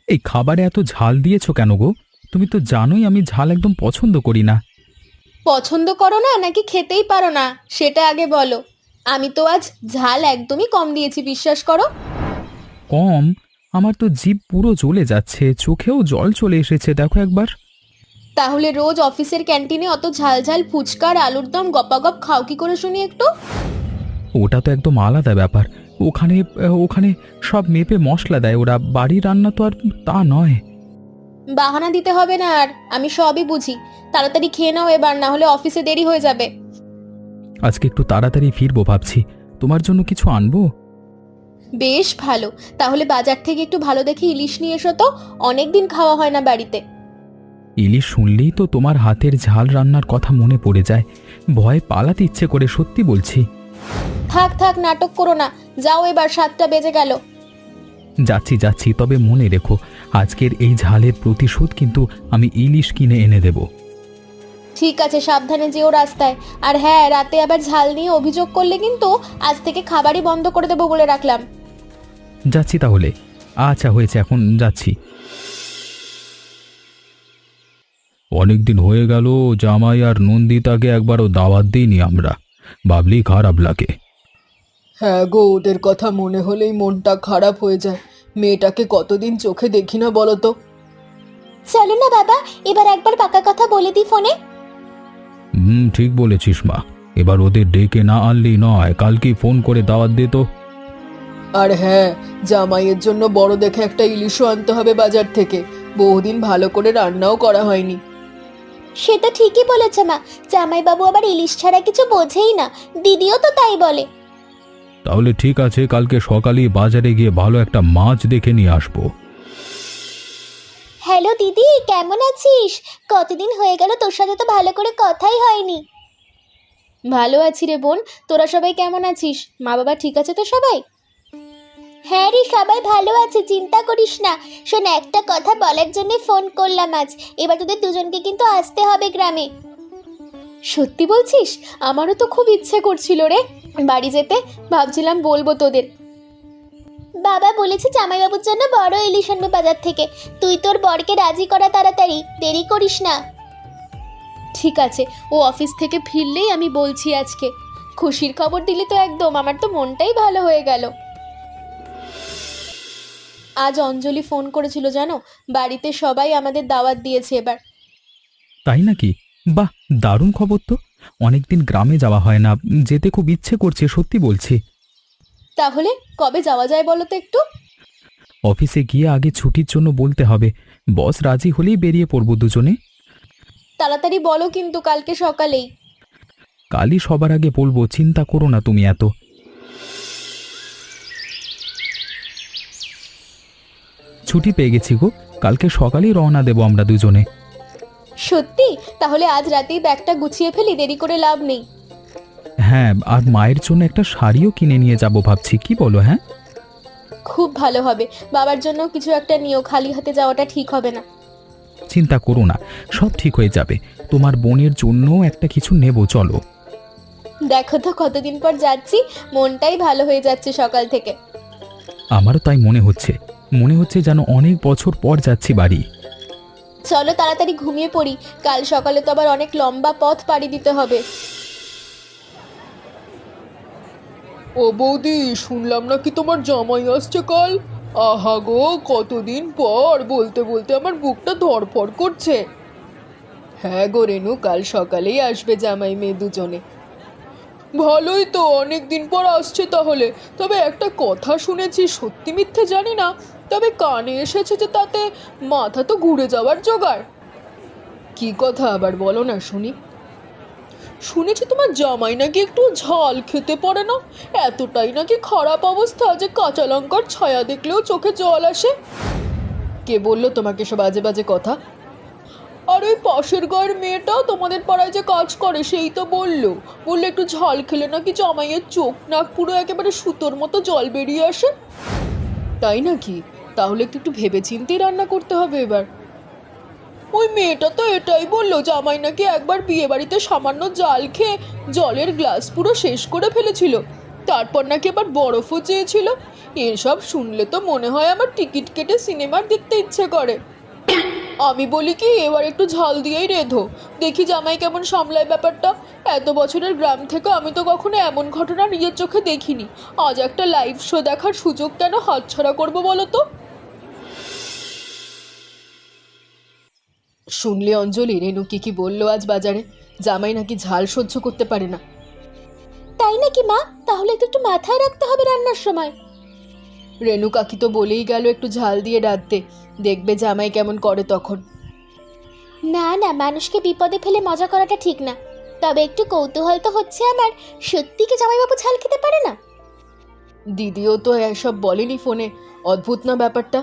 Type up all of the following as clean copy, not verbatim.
এই খাবারে এত ঝাল দিয়েছো কেন গো? তুমি তো জানোই আমি ঝাল একদম পছন্দ করি না। পছন্দ করো না নাকি খেতেই পারো না সেটা আগে বলো। আমি তো আজ ঝাল একদমই কম দিয়েছি, বিশ্বাস করো। কম? আমার তো জিভ পুরো জ্বলে যাচ্ছে, চোখেও জল চলে এসেছে, দেখো একবার। তাহলে রোজ অফিসের ক্যান্টিনে অত ঝাল ঝাল ফুচকা আর আলুর দম গপাগপ খাও কি করে শুনি একটু? ওটা তো একদম আলাদা ব্যাপার। ওখানে ওখানে সব মেপে মশলা দেয় ওরা, বাড়ির রান্না তো আর তা নয়। বাহানা দিতে হবে না আর, আমি সবই বুঝি। তাড়াতাড়ি খেয়ে নাও এবার, না হলে অফিসে দেরি হয়ে যাবে। আজকে একটু তাড়াতাড়ি ফিরবো ভাবছি। তোমার জন্য কিছু আনবো? বেশ ভালো। তাহলে বাজার থেকে একটু ভালো দেখে ইলিশ নিয়ে এসো তো, অনেকদিন খাওয়া হয় না বাড়িতে। ইলিশ শুনলেই তো তোমার হাতের ঝাল রান্নার কথা মনে পড়ে যায়। ভয়ে পালাতে ইচ্ছে করে, সত্যি বলছি। থাক থাক, নাটক করো না। যাও এবার, 7টা বেজে গেল। যাচ্ছি যাচ্ছি, তবে মনে রেখো আজকের এই ঝালের প্রতিশোধ কিন্তু আমি ইলিশ কিনে এনে দেব। ঠিক আছে, সাবধানে যেও রাস্তায়। আর হ্যাঁ, রাতে আবার ঝাল নিয়ে অভিযোগ করলে কিন্তু আজ থেকে খাবারই বন্ধ করে দেবো বলে রাখলাম। যাচ্ছি তাহলে। আচ্ছা হয়েছে, এখন যাচ্ছি। অনেকদিন হয়ে গেল জামাই আর নন্দিতাকে একবারও দাওয়াত দিইনি আমরা, ভাবলেই খারাপ লাগে। হ্যাঁ গো, ওদের কথা মনে হলেই মনটা খারাপ হয়ে যায়। মেয়েটাকে কতদিন চোখে দেখি না বলো তো। চলো না বাবা, এবার একবার পাকা কথা বলে দিই ফোনে। ঠিক বলেছিস মা। এবার ওদের ডেকে না আনলেই নয়, কালকেই ফোন করে দাওয়াত দে তো। আর হ্যাঁ, জামাইয়ের জন্য বড় দেখে একটা ইলিশও আনতে হবে বাজার থেকে। বহুদিন ভালো করে রান্নাও করা হয়নি। সেটা ঠিকই বলেছে মা। জামাইবাবু আবার ইলিশ ছাড়া কিছু বোঝেই না, দিদিও তো তাই বলে। তাহলে ঠিক আছে, কালকে সকালেই বাজারে গিয়ে ভালো একটা মাছ দেখে নিয়ে আসবো। হ্যালো দিদি, কেমন আছিস? কতদিন হয়ে গেল, তোর সাথে তো ভালো করে কথাই হয়নি। ভালো আছি রে বোন, তোরা সবাই কেমন আছিস? মা বাবা ঠিক আছে তো সবাই? হ্যাঁ রে, সবাই ভালো আছে, চিন্তা করিস না। শোন, একটা কথা বলার জন্য ফোন করলাম আজ। এবার তোদের দুজনকে কিন্তু আসতে হবে গ্রামে। সত্যি বলছিস? আমারও তো খুব ইচ্ছে করছিল রে বাড়ি যেতে। ভাবছিলাম বলবো তোদের। বাবা বলেছে জামাইবাবুর জন্য বড় ইলিশ আনবে বাজার থেকে। তুই তোর বরকে রাজি করা তাড়াতাড়ি, দেরি করিস না। ঠিক আছে, ও অফিস থেকে ফিরলেই আমি বলছি আজকে। খুশির খবর দিলি তো একদম, আমার তো মনটাই ভালো হয়ে গেল। আজ অঞ্জলি ফোন করেছিল জানো, বাড়িতে সবাই আমাদের দাওয়াত দিয়েছে এবার। তাই নাকি? বাহ, দারুণ খবর তো। অনেকদিন গ্রামে যাওয়া হয় না, যেতে খুব ইচ্ছে করছে, সত্যি বলছি। তাহলে কবে যাওয়া যায় বলো তো একটু? অফিসে গিয়ে আগে ছুটির জন্য বলতে হবে। বস রাজি হলেই বেরিয়ে পড়বো দুজনে। তাড়াতাড়ি বলো কিন্তু, কালকে সকালেই। কালই সবার আগে বলবো, চিন্তা করো না তুমি এত। ছুটি পেয়ে গেছি গো, কালকে সকালেই রওনা দেব আমরা দুজনে। সত্যি? তাহলে আজ রাতেই ব্যাগটা গুছিয়ে ফেলি, দেরি করে লাভ নেই। হ্যাঁ, আর মায়ের জন্য একটা শাড়িও কিনে নিয়ে যাব ভাবছি, কি বলো? হ্যাঁ, খুব ভালো হবে। বাবার জন্য কিছু একটা নিও, খালি হাতে যাওয়াটা ঠিক হবে না। চিন্তা করো না, সব ঠিক হয়ে যাবে। তোমার বোনের জন্য একটা কিছু নেব, চলো। দেখো তো, কতদিন পর যাচ্ছি, মনটাই ভালো হয়ে যাচ্ছে সকাল থেকে। আমারও তাই মনে হচ্ছে। মনে হচ্ছে যেন অনেক বছর পর যাচ্ছি বাড়ি। চলো তাড়াতাড়ি ঘুমিয়ে পড়ি, কাল সকালে তো আবার অনেক লম্বা পথ পাড়ি দিতে হবে। ও বৌদি, শুনলাম নাকি তোমার জামাই আসছে কাল। আহা গো, কতদিন পর! বলতে বলতে আমার বুকটা ধড়ফড় করছে। হ্যাঁ গো রেনু, কাল সকালেই আসবে জামাই মেয়ে দুজনে। ভালোই তো, অনেক দিন পর আসছে তাহলে। তবে একটা কথা শুনেছি, সত্যি মিথ্যে জানি না, তবে কানে এসেছে যে তাতে মাথা তো ঘুরে যাওয়ার জোগাড়। কি কথা আবার বলো না শুনি। শুনেছি তোমার জামাই নাকি একটু ঝাল খেতে পারে না। এতটাই নাকি খারাপ অবস্থা যে কাঁচা লঙ্কার ছায়া দেখলেও চোখে জল আসে। কে বললো তোমাকে সব বাজে বাজে কথা? আর ওই পাশের গায়ের মেয়েটা তোমাদের পাড়ায় যে কাজ করে, সেই তো বললো একটু ঝাল খেলে নাকি জামাইয়ের চোখ নাক পুরো একেবারে সুতোর মতো জল বেরিয়ে আসে। তাই নাকি? তাহলে একটু ভেবে চিন্তেই রান্না করতে হবে এবার। ওই মেয়েটা তো এটাই বললো, জামাই নাকি একবার বিয়ে বাড়িতে সামান্য জাল খেয়ে জলের গ্লাস পুরো শেষ করে ফেলেছিল। তারপর নাকি আবার বরফও চেয়েছিল। এসব শুনলে তো মনে হয় আমার টিকিট কেটে সিনেমার দেখতে ইচ্ছে করে। আমি বলি কি, এবার একটু ঝাল দিয়েই রেধো, দেখি জামাই কেমন সামলায় ব্যাপারটা। এত বছরের গ্রাম থেকে আমি তো কখনো এমন ঘটনা নিজের চোখে দেখিনি। আজ একটা লাইভ শো দেখার সুযোগ কেন হাতছাড়া করবো বলো তো? শুনলে অঞ্জলি, রেনু কি বললো আজ বাজারে? জামাই নাকি ঝাল সহ্য করতে পারে না। তাই নাকি মা? তাহলে তো একটু মাথায় রাখতে হবে রান্নার সময়। রেনু কাকি তো বলেই গেল একটু ঝাল দিয়ে রাঁধতে, দেখবে জামাই কেমন করে তখন। না না, মানুষকে বিপদে ফেলে মজা করাটা ঠিক না। তবে একটু কৌতূহল তো হচ্ছে আমার, সত্যি কি জামাইবাবু ঝাল খেতে পারে না? দিদিও তো এসব বলেনি ফোনে, অদ্ভুত না ব্যাপারটা।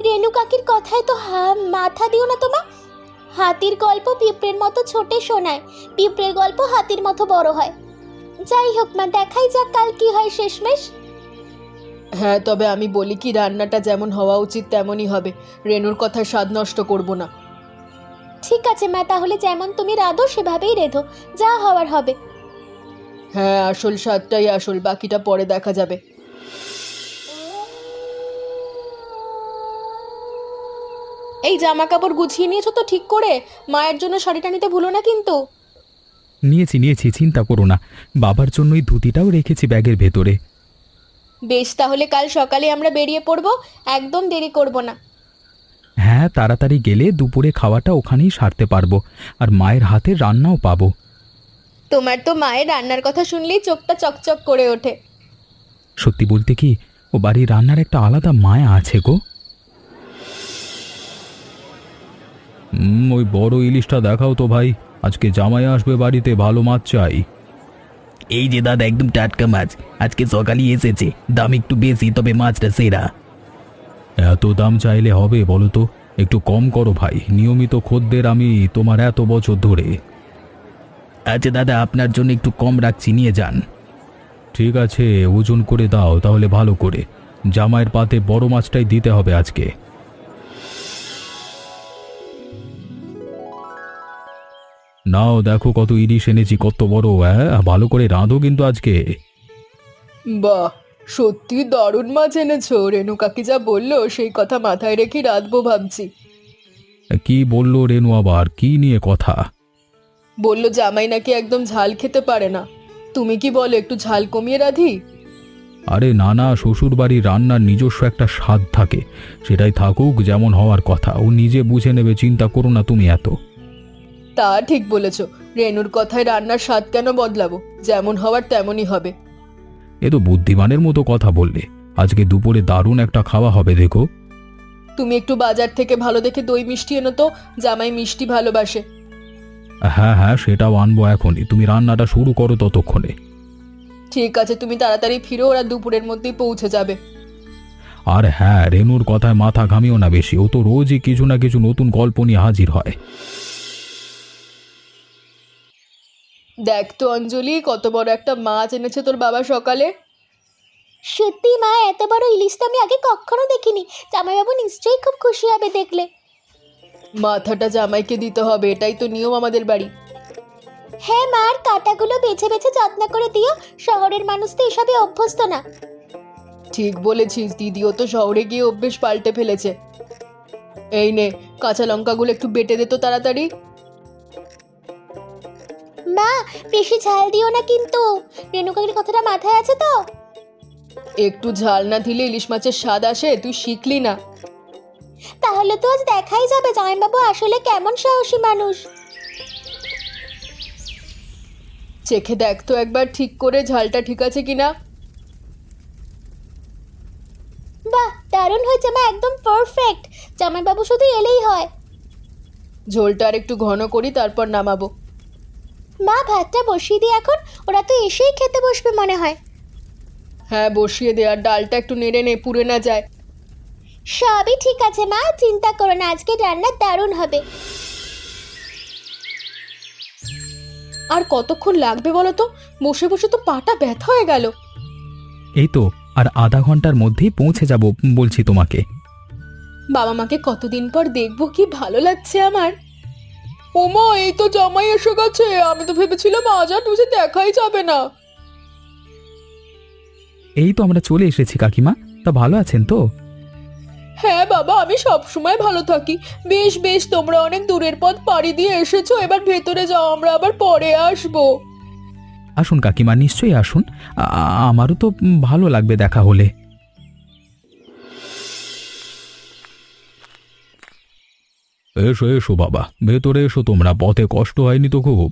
রেনু কাকির কথায় তো মাথা দিও না তোমা। হাতির গল্প পিঁপড়ের মতো ছোটে শোনায়, পিঁপড়ের গল্প হাতির মতো বড় হয়। যাই হোক মা, দেখাই যাক কাল কি হয় শেষমেশ। হ্যাঁ, তবে আমি বলি কি, রান্নাটা যেমন হওয়া উচিত তেমনই হবে। রেনুর কথায় স্বাদ নষ্ট করব না। ঠিক আছে মা, তাহলে যেমন তুমি রাঁধো সেভাবেই রেঁধো, যা হওয়ার হবে। হ্যাঁ, আসল স্বাদটাই আসল, বাকিটা পরে দেখা যাবে। এই জামা কাপড় গুছিয়ে নিয়েছো তো ঠিক করে? মায়ের জন্য শাড়িটা নিতে ভুলো না কিন্তু। নিয়েছি, চিন্তা করো না। বাবার জন্য এই ধুতিটাও রেখেছি ব্যাগের ভেতরে। বেশ, তাহলে কাল সকালে আমরা বেরিয়ে পড়বো, একদম দেরি করব না। হ্যাঁ, তাড়াতাড়ি গেলে দুপুরে খাওয়াটা ওখানেই সারতে পারবো, আর মায়ের হাতের রান্নাও পাবো। তোমার তো মায়ের রান্নার কথা শুনলেই চোখটা চকচক করে ওঠে। সত্যি বলতে কি, ও বাড়ির রান্নার একটা আলাদা মায়া আছে গো। ওই বড় ইলিশটা দেখাও তো ভাই, আজকে জামাই আসবে বাড়িতে, ভালো মাছ চাই। এই যে দাদা, একদম টাটকা মাছ, আজকে সকালেই এসেছে, দাম একটু বেশি, তবে মাছটা সেরা। এত দাম চাইলে হবে বলো তো? একটু কম করো ভাই, নিয়মিত খদ্দের আমি তোমার এত বছর ধরে। আচ্ছা দাদা, আপনার জন্য একটু কম রাখছি, নিয়ে যান। ঠিক আছে, ওজন করে দাও তাহলে ভালো করে। জামাইয়ের পাতে বড় মাছটাই দিতে হবে আজকে। নাও দেখো কত ইলিশ এনেছি, কত বড়। হ্যাঁ, ভালো করে রাঁধো কিন্তু আজকে। বাহ, সত্যি দারুণ মাছ এনেছো। রেনু কাকি যা বললো সেই কথা মাথায় রেখে রাঁধবো ভাবছি। কি বললো রেনু আবার? কি নিয়ে কথা? বললো জামাই নাকি একদম ঝাল খেতে পারে না। তুমি কি বলো, একটু ঝাল কমিয়ে রাঁধি? আরে না না, শ্বশুর বাড়ির রান্নার নিজস্ব একটা স্বাদ থাকে, সেটাই থাকুক যেমন হওয়ার কথা। ও নিজে বুঝে নেবে, চিন্তা করো না তুমি এত। তা ঠিক বলেছো। রেনুর কথায় রান্নার স্বাদ কেন বদলাবো? যেমন হওয়ার তেমনই হবে। এ তো বুদ্ধিমানের মতো কথা বললে। আজকে দুপুরে দারুণ একটা খাওয়া হবে দেখো। তুমি একটু বাজার থেকে ভালো দেখে দই মিষ্টি এনো তো, জামাই মিষ্টি ভালোবাসে। হ্যাঁ হ্যাঁ, সেটাও আনবো এখনই, তুমি রান্নাটা শুরু করো ততক্ষণে। ঠিক আছে, তুমি তাড়াতাড়ি ফিরো, ওরা দুপুরের মধ্যেই পৌঁছে যাবে। আর হ্যাঁ, রেনুর কথায় মাথা ঘামিও না বেশি, ও তো রোজই কিছু না কিছু নতুন গল্প নিয়ে হাজির হয়। দেখ তো অঞ্জলি, কত বড় একটা মাছ এনেছে তোর বাবা সকালে। সত্যি মা, এত বড় ইলিশ তো আমি আগে কখনো দেখিনি। জামাইবাবু নিশ্চয়ই খুব খুশি হবে দেখলে। মাথাটা জামাইকে দিতে হবে, এটাই তো নিয়ম আমাদের বাড়ি। হ্যাঁ মা, আর কাঁটাগুলো বেছে বেছে যত্ন করে দিও। শহরের মানুষ তো এসবে অভ্যস্ত না। ঠিক বলেছিস, দিদিও তো শহরে গিয়ে অভ্যেস পাল্টে ফেলেছে। এই নে, কাঁচা লঙ্কাগুলো একটু বেটে দে তো তাড়াতাড়ি। মা, বেশি ঝাল দিও না কিন্তু। রেণুকাকির কথাটা মাথায় আছে তো? একটু ঝাল না দিলে ইলিশ মাছের স্বাদ আসে? তুই শিখলি না? তাহলে তো আজ দেখাই যাবে জামাইবাবু আসলে কেমন সাহসী মানুষ। চেখে দেখ তো একবার ঠিক করে, ঝালটা ঠিক আছে কিনা। বাহ, দারুণ হয়েছে মা, একদম পারফেক্ট। জামাইবাবু শুধু এলেই হয়। ঝোলটা আর একটু ঘন করি, তারপর নামাবো। মা, ভাতটা বসিয়ে দিই এখন, ওরা তো এসেই খেতে বসবে মনে হয়। হ্যাঁ, বসিয়ে দে, আর ডালটা একটু নেড়ে নে, পুড়ে না যায়। সবই ঠিক আছে মা, চিন্তা করো না, আজকে রান্না দারুণ হবে। আর কতক্ষণ লাগবে বলো তো? বসে বসে তো পাটা ব্যথা হয়ে গেল। এই তো আর আধা ঘন্টার মধ্যেই পৌঁছে যাব বলছি তোমাকে। বাবা মাকে কতদিন পর দেখবো, কি ভালো লাগছে আমার। ওমা, এই তো জামাই এসে গেছে। আমি তো ভেবেছিলাম আজ আর তুই দেখাই যাবে না। এই তো আমরা চলে এসেছি কাকিমা। তা ভালো আছেন তো? হ্যাঁ বাবা, আমি সব সময় ভালো থাকি। বেশ বেশ, তোমরা অনেক দূরের পথ পাড়ি দিয়ে এসেছো, এবার ভেতরে যাও, আমরা আবার পরে আসবো। আসুন কাকিমা, নিশ্চয়ই আসুন। আমারও তো ভালো লাগবে দেখা হলে। এসো এসো বাবা, ভেতরে এসো তোমরা। পথে কষ্ট হয়নি তো খুব?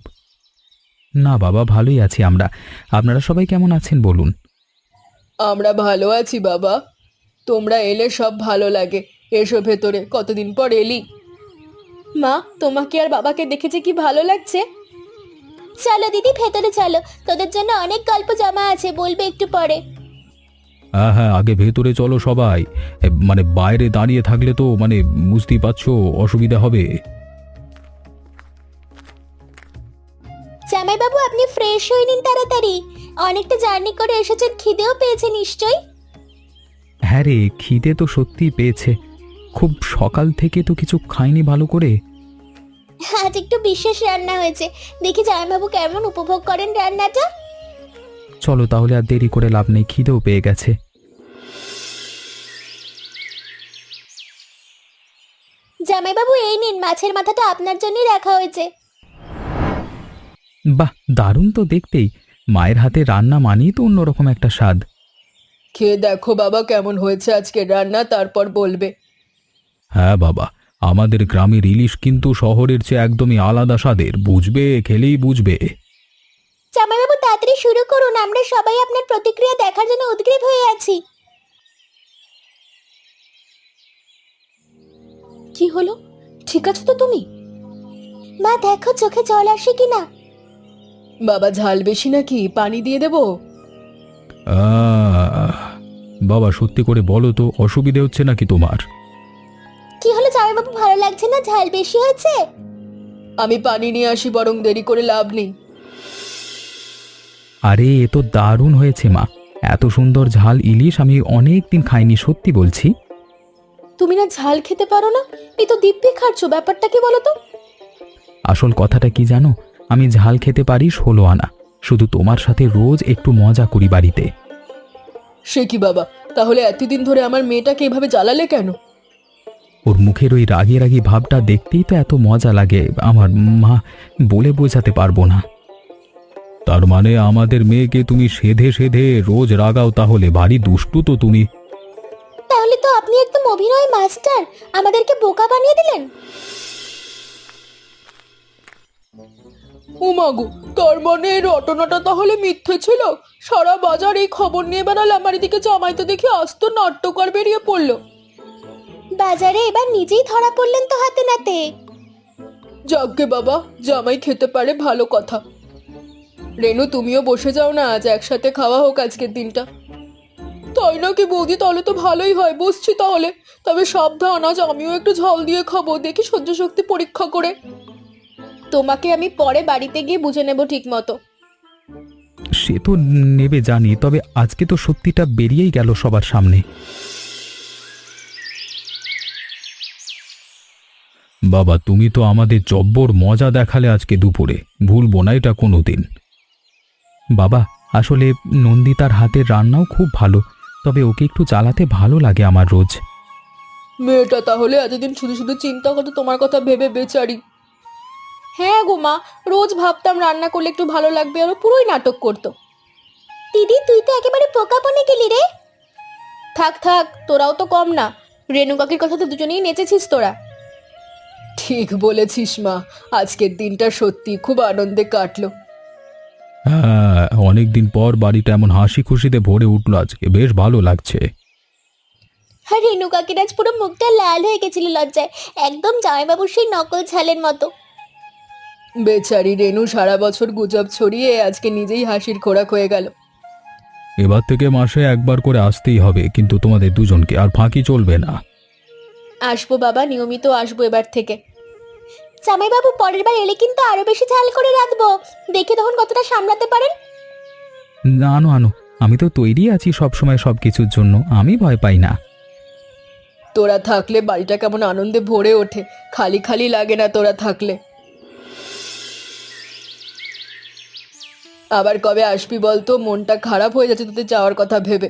না বাবা, ভালোই আছি আমরা। আপনারা সবাই কেমন আছেন বলুন? আমরা ভালো আছি বাবা, তোমরা এলে সব ভালো লাগে। এসো ভেতরে, কতদিন পর এলি। মা, তোমাকে আর বাবাকে দেখেছে কি ভালো লাগছে। চলো দিদি, ভেতরে চলো, তোদের জন্য অনেক গল্প জমা আছে, বলবে একটু পরে। হ্যাঁ হ্যাঁ, আগে ভেতরে চলো সবাই। মানে বাইরে দাঁড়িয়ে থাকলে তো বুঝতেই পারছো অসুবিধা হবে। জামাইবাবু, আপনি ফ্রেশ হয়ে নিন তাড়াতাড়ি, অনেকটা জার্নি করে এসেছেন, খিদেও পেয়েছে নিশ্চয়ই। হ্যাঁ রে, খিদে তো সত্যিই পেয়েছে। খুব সকাল থেকে তো কিছু খাইনি ভালো করে। আজ একটু বিশেষ রান্না হয়েছে, দেখি জামাইবাবু কেমন উপভোগ করেন রান্নাটা। চলো তাহলে, আর দেরি করে লাভ নেই, খিদেও পেয়ে গেছে। জামাইবাবু, এই নিন, মাছের মাথাটা আপনার জন্যই রাখা হয়েছে। বাহ, দারুণ তো দেখতেই। মায়ের হাতে রান্না মানেই তো অন্যরকম একটা স্বাদ। খেয়ে দেখো বাবা কেমন হয়েছে আজকের রান্না, তারপর বলবে। হ্যাঁ বাবা, আমাদের গ্রামের ইলিশ কিন্তু শহরের চেয়ে একদমই আলাদা স্বাদের, বুঝবে, খেলেই বুঝবে। জামাইবাবু, তাড়াতাড়ি শুরু করুন, আমরা সবাই আপনার প্রতিক্রিয়া দেখার জন্য উদগ্রীব হয়ে আছি। কি হলো, ঠিক আছে তো তুমি? মা দেখো, চোখে জল আসে কিনা। বাবা, ঝাল বেশি নাকি, পানি দিয়ে দেবো? বাবা সত্যি করে বলো তো, অসুবিধে হচ্ছে নাকি তোমার? কি হলো জামাইবাবু, ভালো লাগছে না, ঝাল বেশি হয়েছে? আমি পানি নিয়ে আসি, বরং দেরি করে লাভ নেই। আরে এ তো দারুণ হয়েছে মা। এত সুন্দর ঝাল ইলিশ আমি অনেক দিন খাইনি, সত্যি বলছি। তুমি না ঝাল খেতে পারো না, এই তো দিব্যি খাচ্ছ, ব্যাপারটা কি বলো তো? আসল কথাটা কি জানো, আমি ঝাল খেতে পারি 16 আনা। শুধু তোমার সাথে রোজ একটু মজা করি বাড়িতে। সে কি বাবা, তাহলে এতদিন ধরে আমার মেয়েটাকে এভাবে জ্বালালে কেন? ওর মুখের ওই রাগী রাগী ভাবটা দেখতেই তো এত মজা লাগে আমার, মা, বলে বোঝাতে পারবো না। তার মানে আমাদের মেয়েকে তুমি সেধে সেধে রোজ রাগাও? তাহলে ভারী দুষ্টু তো তুমি। তাহলে তো আপনি একদম অভিনয় মাস্টার, আমাদেরকে বোকা বানিয়ে দিলেন। উমাগো, তার মানে এই রটনাটা তাহলে মিথ্যে ছিল? সারা বাজার এই খবর নিয়ে বেড়ালে, আমার এদিকে জামাই তো দেখি আস্ত নাট্যকার বেরিয়ে পড়লো। বাজারে এবার নিজেই ধরা পড়লেন তো হাতে নাতে। যাকগে বাবা, জামাই খেতে পারে, ভালো কথা। রেনু, তুমিও বসে যাও না, আজ একসাথে খাওয়া হোক আজকের দিনটা। তাই নাকি বৌদি? তাহলে তো ভালোই হয়, বসছি তাহলে। তবে সাবধান, আজ আমিও একটু ঝাল দিয়ে খাবো, দেখি সহ্য শক্তি পরীক্ষা করে। তোমাকে আমি পরে বাড়িতে গিয়ে বুঝে নেব ঠিক মতো। সে তো নেবে জানি, তবে আজকে তো সত্যিটা বেরিয়েই গেল সবার সামনে। বাবা, তুমি তো আমাদের জব্বর মজা দেখালে আজকে দুপুরে, ভুলবো না এটা কোনোদিন। বাবা, আসলে নন্দিতার হাতের রান্নাও খুব ভালো, তবে ওকে একটু চালাতে ভালো লাগে আমার রোজ। মেয়েটা তাহলে এতদিন শুধু শুধু চিন্তা করতো তোমার কথা ভেবে, বেচারি। হ্যাঁ গো মা, রোজ ভাবতাম রান্না করলে একটু ভালো লাগবে, আর ও পুরোই নাটক করতো। দিদি, তুই তো একেবারে পোকা বনে গেলি রে। থাক থাক, তোরাও তো কম না, রেণু কাকির কথা তো দুজনেই নেচেছিস তোরা। ঠিক বলেছিস মা, আজকের দিনটা সত্যি খুব আনন্দে কাটলো। হ্যাঁ, অনেকদিন পর বাড়িটা এমন হাসি খুশিতে ভরে উঠলো আজকে, বেশ ভালো লাগছে। আর রেণু কাকির আজ পুরো মুখটা লাল হয়ে গেছিল লজ্জায়, একদম জামাইবাবুর সেই নকল ঝালের মতো। বেচারি রেনু সারা বছর গুজব ছড়িয়ে আজকে নিজেই হাসির খোরাক হয়ে গেল। এবার থেকে মাসে একবার করে আসতেই হবে, কিন্তু তোমাদের দুজনকে, আর ফাঁকি চলবে না। আসবো বাবা, নিয়মিত আসবো এবার থেকে। জামাইবাবু, পরের বার এলে কিন্তু আরো বেশি ঝাল করে রাঁধবো, দেখে তখন কতটা সামলাতে পারেন। আনো আনো, আমি তো তৈরি আছি সবসময় সবকিছুর জন্য, আমি ভয় পাই না। তোরা থাকলে বাড়িটা কেমন আনন্দে ভরে ওঠে, খালি খালি লাগে না তোরা থাকলে। আবার কবে আসবি বলতো? মনটা খারাপ হয়ে যাচ্ছে তোদের যাওয়ার কথা ভেবে।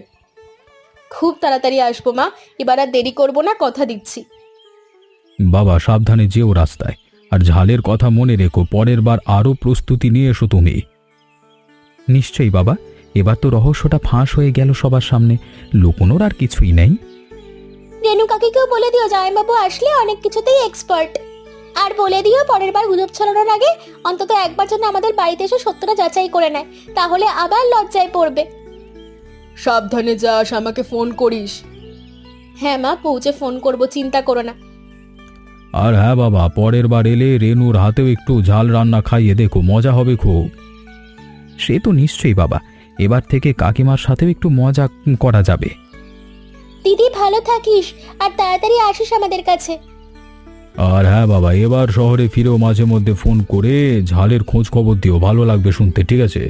খুব তাড়াতাড়ি আসবো মা, এবার আর দেরি করবো না, কথা দিচ্ছি। বাবা সাবধানে যেও রাস্তায়, আর ঝালের কথা মনে রেখো, পরের বার আরও প্রস্তুতি নিয়ে এসো তুমি। নিশ্চয়ই বাবা, এবার তো রহস্যটা ফাঁস হয়ে গেল সবার সামনে, লুকোনোর আর কিছুই নেই। রেনু কাকিকেও বলে দিও জামাইবাবু আসলে অনেক কিছুতেই এক্সপার্ট। আর বলে দিও পরের বার গুজব ছড়ানোর আগে অন্তত একবার যেন আমাদের বাড়িতে এসে সত্যটা যাচাই করে নেয়, তাহলে আবার লজ্জায় পড়বে। সাবধানে যাস, আমাকে ফোন করিস। হ্যাঁ মা, পৌঁছে ফোন করব, চিন্তা করো না। আর হ্যাঁ বাবা, পরের বার এলে রেনুর হাতেও একটু ঝাল রান্না খাইয়ে দেখো, মজা হবে খুব। সে তো নিশ্চয়ই বাবা, এবার থেকে কাকিমার সাথেও একটু মজা করা যাবে। দিদি ভালো থাকিস, আর তাড়াতাড়ি আসিস আমাদের কাছে। আর হ্যাঁ বাবা, এবার শহরে ফিরেও মাঝে মধ্যে ফোন করে ঝালের খোঁজ খবর দিও, ভালো লাগবে শুনতে, ঠিক আছে?